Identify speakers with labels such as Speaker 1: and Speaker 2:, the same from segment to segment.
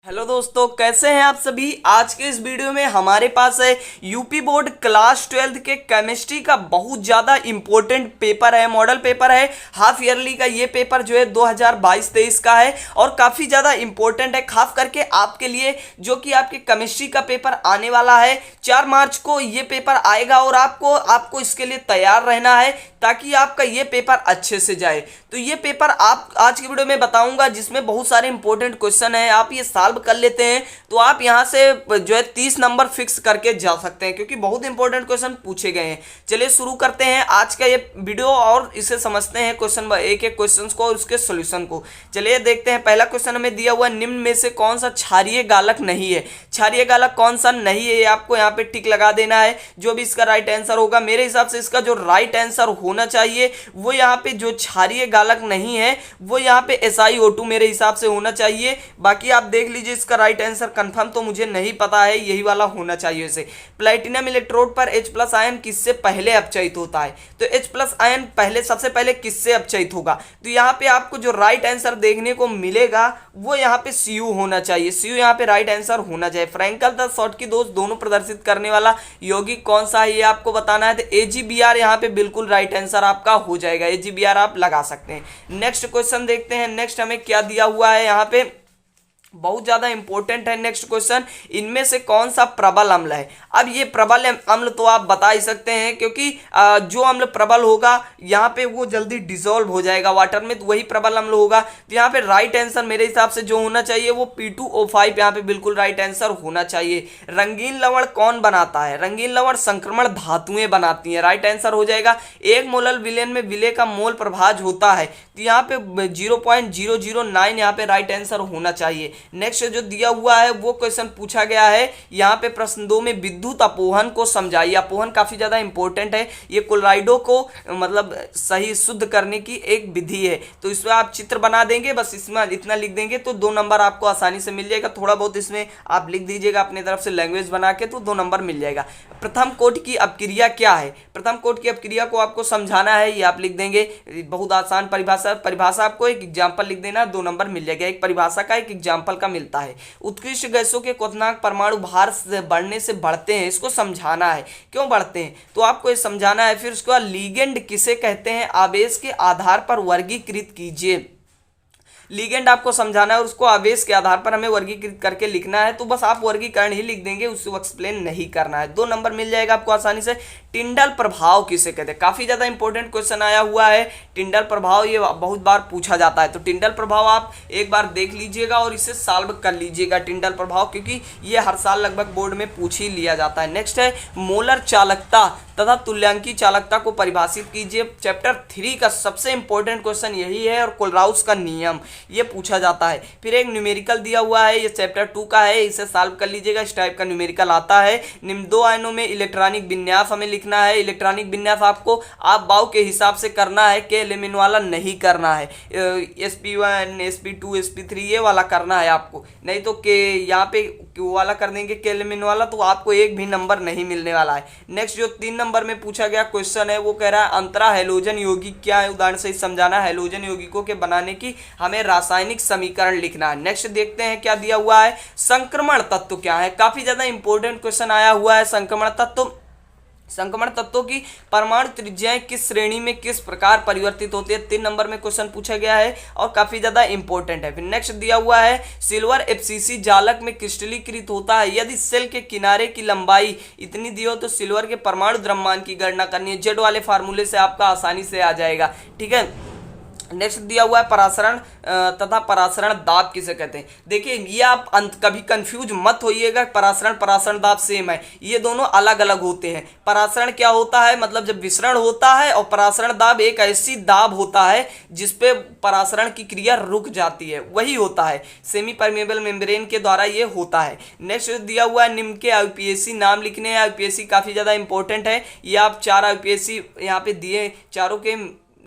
Speaker 1: Hello दोस्तों, कैसे हैं आप सभी। आज के इस वीडियो में हमारे पास है यूपी बोर्ड क्लास 12 के केमिस्ट्री का बहुत ज़्यादा इंपॉर्टेंट पेपर है, मॉडल पेपर है। हाफ ईयरली का ये पेपर जो है 2022-23 का है और काफ़ी ज़्यादा इंपॉर्टेंट है, खास करके आपके लिए जो कि आपके केमिस्ट्री का पेपर आने वाला है। 4 मार्च को ये पेपर आएगा और आपको इसके लिए तैयार रहना है ताकि आपका ये पेपर अच्छे से जाए। तो ये पेपर आप आज की वीडियो में बताऊंगा जिसमें बहुत सारे इंपॉर्टेंट क्वेश्चन है। आप ये सॉल्व कर लेते हैं तो आप यहां से जो है 30 नंबर फिक्स करके जा सकते हैं, क्योंकि बहुत इंपॉर्टेंट क्वेश्चन पूछे गए हैं। चलिए शुरू करते हैं आज का ये वीडियो और इसे समझते हैं क्वेश्चन एक एक क्वेश्चन को और उसके सोल्यूशन को। चलिए देखते हैं। पहला क्वेश्चन हमें दिया हुआ, निम्न में से कौन सा क्षारीय गालक नहीं है। क्षारीय गालक कौन सा नहीं है ये आपको यहाँ पे टिक लगा देना है। जो भी इसका राइट आंसर होगा, मेरे हिसाब से इसका जो राइट आंसर होना चाहिए वो यहाँ पे जो क्षारीय गालक नहीं है वो यहाँ पे SiO2 मेरे हिसाब से होना चाहिए। बाकी आप देख लीजिए इसका राइट आंसर कंफर्म तो मुझे नहीं पता है, यही वाला होना चाहिए इसे। प्लैटिनम इलेक्ट्रोड पर H+ आयन किससे पहले अपचयित होता है। तो H+ आयन सबसे पहले किससे अपचयित होगा। तो यहाँ पे आपको जो राइट आंसर देखने को मिलेगा वो यहाँ पे Cu होना चाहिए। Cu यहाँ पे राइट आंसर होना चाहिए। फ्रैंकल तथा शॉटकी दोष दोनों प्रदर्शित करने वाला यौगिक कौन सा है ये आपको बताना है। तो AgBr यहाँ पे बिल्कुल राइट आंसर आपका हो जाएगा। AgBr आप लगा सकते हैं। नेक्स्ट क्वेश्चन देखते हैं। नेक्स्ट हमें क्या दिया हुआ है, यहाँ पे बहुत ज्यादा इंपॉर्टेंट है नेक्स्ट क्वेश्चन। इनमें से कौन सा प्रबल अम्ल है। अब ये प्रबल अम्ल तो आप बता ही सकते हैं, क्योंकि जो अम्ल प्रबल होगा यहाँ पे वो जल्दी डिसॉल्व हो जाएगा वाटर में, तो वही प्रबल अम्ल होगा। तो यहाँ पे राइट आंसर मेरे हिसाब से जो होना चाहिए वो P2O5 यहाँ पे बिल्कुल राइट आंसर होना चाहिए। रंगीन लवण कौन बनाता है। रंगीन लवण संक्रमण धातुएं बनाती हैं, राइट आंसर हो जाएगा। 1 मोलल विलेन में विलेय का मोल प्रभाज होता है, तो यहाँ पे 0.009 यहाँ पे राइट आंसर होना चाहिए। नेक्स्ट जो दिया हुआ है वो क्वेश्चन पूछा गया है यहाँ पे प्रश्न 2 में, विद्युत अपोहन को समझाइए। अपोहन काफी ज्यादा इंपॉर्टेंट है, ये क्लोराइडो को मतलब सही शुद्ध करने की एक विधि है। तो इसमें आप चित्र बना देंगे, बस इसमें इतना लिख देंगे तो 2 नंबर आपको आसानी से मिल जाएगा। थोड़ा बहुत इसमें आप लिख दीजिएगा अपनी तरफ से लैंग्वेज बना के, तो 2 नंबर मिल जाएगा। प्रथम कोट की अपक्रिया क्या है। प्रथम कोट की अपक्रिया को आपको समझाना है, ये आप लिख देंगे। बहुत आसान परिभाषा आपको एक एग्जाम्पल लिख देना, 2 नंबर मिल जाएगा। एक परिभाषा का एक एग्जाम्पल का मिलता है। उत्कृष्ट गैसों के क्वथनांक परमाणु भार से बढ़ने से बढ़ते हैं, इसको समझाना है क्यों बढ़ते हैं तो आपको ये समझाना है। फिर उसके बाद लीगेंड किसे कहते हैं, आवेश के आधार पर वर्गीकृत कीजिए। लीगेंड आपको समझाना है और उसको आवेश के आधार पर हमें वर्गीकृत करके लिखना है, तो बस आप वर्गीकरण ही लिख देंगे, उसको एक्सप्लेन नहीं करना है। 2 नंबर मिल जाएगा आपको आसानी से। टिंडल प्रभाव किसे कहते हैं। काफी ज्यादा इंपॉर्टेंट क्वेश्चन आया हुआ है टिंडल प्रभाव, ये बहुत बार पूछा जाता है। तो टिंडल प्रभाव आप एक बार देख लीजिएगा और इसे सॉल्व कर लीजिएगा टिंडल प्रभाव, क्योंकि ये हर साल लगभग बोर्ड में पूछ ही लिया जाता है। नेक्स्ट है मोलर चालकता तथा तुल्यांकी चालकता को परिभाषित कीजिए। चैप्टर 3 का सबसे इंपॉर्टेंट क्वेश्चन यही है और कोलराउस का नियम ये पूछा जाता है। फिर एक न्यूमेरिकल दिया हुआ है, ये चैप्टर 2 का है, इसे सॉल्व कर लीजिएगा। इस टाइप का न्यूमेरिकल आता है। निम्न 2 आयनों में इलेक्ट्रॉनिक विन्यास हमें लिखना है। इलेक्ट्रॉनिक विन्यास आपको आप बाव के हिसाब से करना है, के एलिमेंट वाला नहीं करना है। sp1 sp2 sp3 ये वाला करना है आपको, नहीं तो के यहाँ पे क्यू वाला कर देंगे के एलिमेंट वाला, तो आपको एक भी नंबर नहीं मिलने वाला है। नेक्स्ट जो 3 नंबर में पूछा गया क्वेश्चन है वो कह रहा है अंतरा हैलोजन यौगिक क्या है। उदाहरण से समझाना है। हैलोजन यौगिकों के बनाने की हमें रासायनिक समीकरण लिखना है। नेक्स्ट देखते हैं क्या दिया हुआ है, संक्रमण तत्व क्या है। काफी ज्यादा इंपॉर्टेंट क्वेश्चन आया हुआ है। संक्रमण तत्वों की परमाणु त्रिज्याएं किस श्रेणी में किस प्रकार परिवर्तित होती है। 3 नंबर में क्वेश्चन पूछा गया है और काफी ज्यादा इंपॉर्टेंट है। फिर नेक्स्ट दिया हुआ है सिल्वर FCC जालक में क्रिस्टलीकृत होता है। यदि सेल के किनारे की लंबाई इतनी दी हो तो सिल्वर के परमाणु द्रव्यमान की गणना करनी है। जेड वाले फार्मूले से आपका आसानी से आ जाएगा, ठीक है। नेक्स्ट दिया हुआ है परासरण तथा परासरण दाब किसे कहते हैं। देखिए ये आप कभी कंफ्यूज मत होइएगा, परासरण दाब सेम है, ये दोनों अलग अलग होते हैं। परासरण क्या होता है, मतलब जब विसरण होता है, और परासरण दाब एक ऐसी दाब होता है जिसपे परासरण की क्रिया रुक जाती है, वही होता है। सेमी परमेबल मेम्ब्रेन के द्वारा ये होता है। नेक्स्ट दिया हुआ है निम्न के IUPAC नाम लिखने हैं। IUPAC काफी ज्यादा इंपॉर्टेंट है, ये आप 4 IUPAC यहाँ पे दिए, चारों के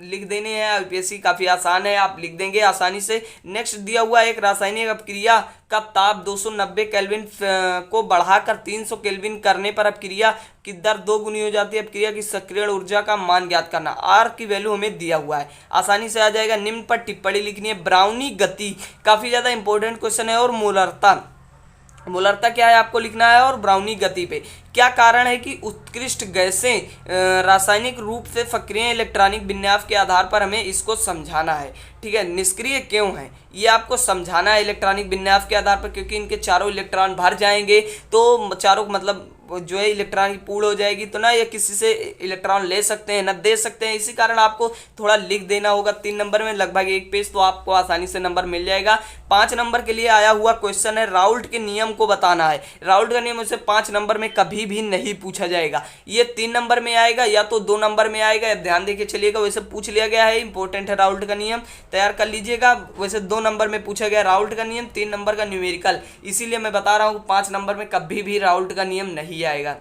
Speaker 1: लिख देने हैं। यूपीएससी काफी आसान है, आप लिख देंगे आसानी से। नेक्स्ट दिया हुआ एक रासायनिक अपक्रिया का ताप 290 केल्विन को बढ़ाकर 300 केल्विन करने पर अपक्रिया की दर 2 गुनी हो जाती है। अपक्रिया की सक्रियण ऊर्जा का मान ज्ञात करना। आर की वैल्यू हमें दिया हुआ है, आसानी से आ जाएगा। निम्न पर टिप्पणी लिखनी है। ब्राउनी गति काफी ज्यादा इंपॉर्टेंट क्वेश्चन है। और मोलरता क्या है आपको लिखना है। और ब्राउनी गति पे क्या कारण है कि उत्कृष्ट गैसें रासायनिक रूप से सक्रिय इलेक्ट्रॉनिक विन्यास के आधार पर हमें इसको समझाना है। ठीक है, निष्क्रिय क्यों है ये आपको समझाना है इलेक्ट्रॉनिक विन्यास के आधार पर, क्योंकि इनके चारों इलेक्ट्रॉन भर जाएंगे तो चारों मतलब जो है इलेक्ट्रॉन की पूल हो जाएगी, तो ना ये किसी से इलेक्ट्रॉन ले सकते हैं ना दे सकते हैं। इसी कारण आपको थोड़ा लिख देना होगा। 3 नंबर में लगभग 1 पेज, तो आपको आसानी से नंबर मिल जाएगा। 5 नंबर के लिए आया हुआ क्वेश्चन है, राउल्ट के नियम को बताना है। राउल्ट का नियम उसे 5 नंबर में कभी भी नहीं पूछा जाएगा। ये 3 नंबर में आएगा या तो 2 नंबर में आएगा। ध्यान देके चलिएगा, वैसे पूछ लिया गया है, इंपॉर्टेंट है राउल्ट का नियम, तैयार कर लीजिएगा। वैसे 2 नंबर में पूछा गया राउल्ट का नियम, 3 नंबर का न्यूमेरिकल, इसीलिए मैं बता रहा हूँ 5 नंबर में कभी भी राउल्ट का नियम नहीं आएगा।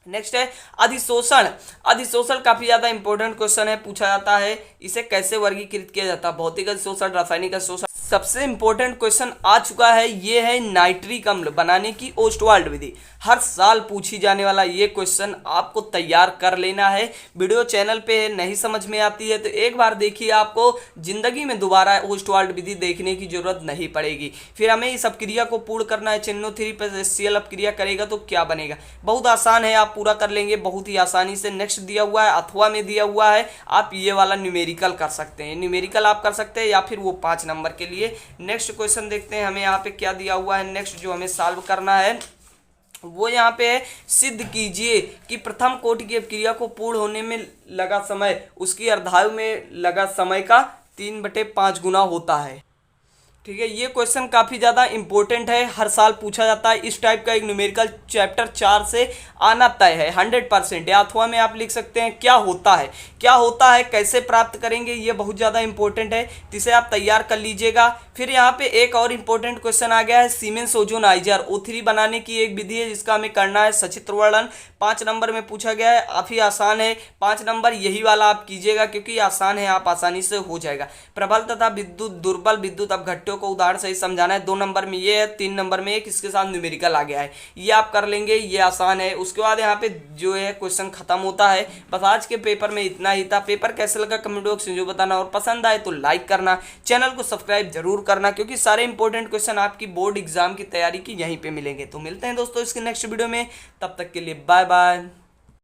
Speaker 1: नेक्स्ट है अधिशोषण। अधिशोषण काफी ज्यादा इंपॉर्टेंट क्वेश्चन है, पूछा जाता है इसे कैसे वर्गीकृत किया जाता है। भौतिक अधिशोषण, रासायनिक अधिशोषण। सबसे इंपॉर्टेंट क्वेश्चन आ चुका है, ये है नाइट्रिक अम्ल बनाने की ओस्टवाल्ड विधि। हर साल पूछी जाने वाला ये क्वेश्चन आपको तैयार कर लेना है। वीडियो चैनल पे नहीं समझ में आती है तो एक बार देखिए, आपको जिंदगी में दोबारा ओस्टवाल्ड विधि देखने की जरूरत नहीं पड़ेगी। फिर हमें इस अपक्रिया को पूर्ण करना है। चिन्नो3 पर HCl अपक्रिया करेगा तो क्या बनेगा। बहुत आसान है, आप पूरा कर लेंगे बहुत ही आसानी से। नेक्स्ट दिया हुआ है, अथवा में दिया हुआ है, आप ये वाला न्यूमेरिकल कर सकते हैं। न्यूमेरिकल आप कर सकते हैं या फिर वो 5 नंबर के लिए। नेक्स्ट क्वेश्चन देखते हैं हमें यहाँ पे क्या दिया हुआ है। नेक्स्ट जो हमें सॉल्व करना है वो यहाँ पे है, सिद्ध कीजिए कि प्रथम कोटि की अपक्रिया को पूर्ण होने में लगा समय उसकी अर्धायु में लगा समय का 3/5 गुना होता है। ठीक है, ये क्वेश्चन काफी ज्यादा इंपॉर्टेंट है, हर साल पूछा जाता है। इस टाइप का एक न्यूमेरिकल चैप्टर 4 से आना तय है 100%। या अथवा में आप लिख सकते हैं क्या होता है, क्या होता है कैसे प्राप्त करेंगे, ये बहुत ज्यादा इंपॉर्टेंट है, जिसे आप तैयार कर लीजिएगा। फिर यहाँ पे एक और इंपॉर्टेंट क्वेश्चन आ गया है, सीमेंस ओजोनाइजर O3 बनाने की एक विधि है जिसका हमें करना है सचित्र वर्णन। 5 नंबर में पूछा गया है, काफी आसान है। 5 नंबर यही वाला आप कीजिएगा क्योंकि आसान है, आप आसानी से हो जाएगा। प्रबल तथा विद्युत दुर्बल विद्युत अपघट्यों को उदाहरण सही समझाना है। 2 नंबर में ये है, 3 नंबर में एक इसके साथ न्यूमेरिकल आ गया है, ये आप कर लेंगे, ये आसान है। उसके बाद यहाँ पे जो है क्वेश्चन खत्म होता है। बस आज के पेपर में इतना ही था। पेपर कैसे लगा कमेंट बॉक्स में जो बताना, और पसंद आए तो लाइक करना, चैनल को सब्सक्राइब जरूर करना, क्योंकि सारे इंपॉर्टेंट क्वेश्चन आपकी बोर्ड एग्जाम की तैयारी की यहीं पे मिलेंगे। तो मिलते हैं दोस्तों इसके नेक्स्ट वीडियो में, तब तक के लिए बाय बाय।